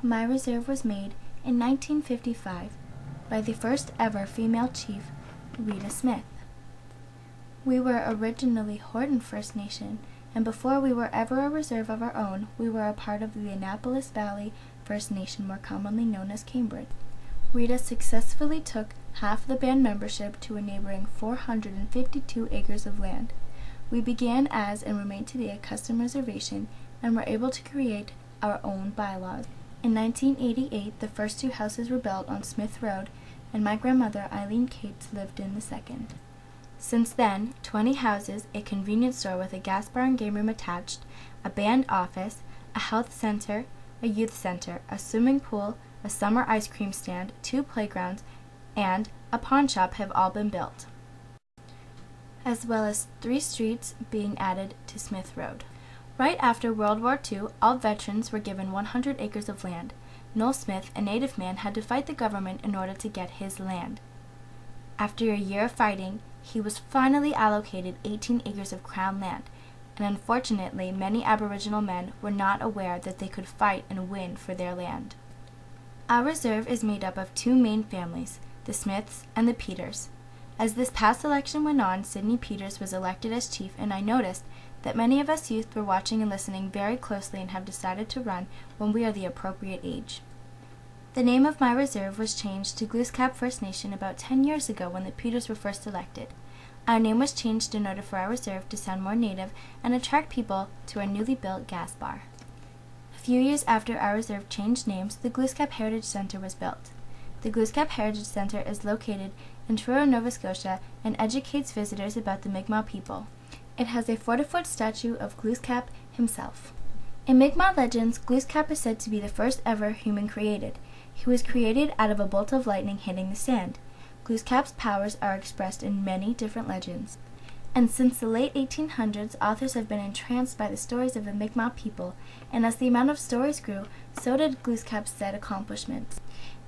My reserve was made in 1955 by the first ever female chief, Rita Smith. We were originally Horton First Nation, and before we were ever a reserve of our own, we were a part of the Annapolis Valley First Nation, more commonly known as Cambridge. Rita successfully took half the band membership to a neighboring 452 acres of land. We began as and remain today a custom reservation and were able to create our own bylaws. In 1988, the first 2 houses were built on Smith Road, and my grandmother, Eileen Cates, lived in the second. Since then, 20 houses, a convenience store with a gas bar and game room attached, a band office, a health center, a youth center, a swimming pool, a summer ice cream stand, 2 playgrounds, and a pawn shop have all been built, as well as 3 streets being added to Smith Road. Right after World War II, all veterans were given 100 acres of land. Noel Smith, a native man, had to fight the government in order to get his land. After a year of fighting, he was finally allocated 18 acres of Crown land, and unfortunately many Aboriginal men were not aware that they could fight and win for their land. Our reserve is made up of 2 main families, the Smiths and the Peters. As this past election went on, Sidney Peters was elected as chief, and I noticed that many of us youth were watching and listening very closely and have decided to run when we are the appropriate age. The name of my reserve was changed to Glooscap First Nation about 10 years ago when the Peters were first elected. Our name was changed in order for our reserve to sound more native and attract people to our newly built gas bar. A few years after our reserve changed names, the Glooscap Heritage Center was built. The Glooscap Heritage Center is located in Truro, Nova Scotia, and educates visitors about the Mi'kmaq people. It has a 40-foot statue of Glooscap himself. In Mi'kmaq legends, Glooscap is said to be the first ever human created. He was created out of a bolt of lightning hitting the sand. Glooscap's powers are expressed in many different legends. And since the late 1800s, authors have been entranced by the stories of the Mi'kmaq people, and as the amount of stories grew, so did Glooscap's said accomplishments.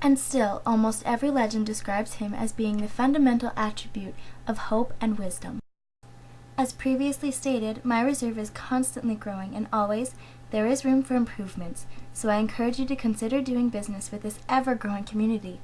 And still, almost every legend describes him as being the fundamental attribute of hope and wisdom. As previously stated, my reserve is constantly growing, and always there is room for improvements, so I encourage you to consider doing business with this ever-growing community.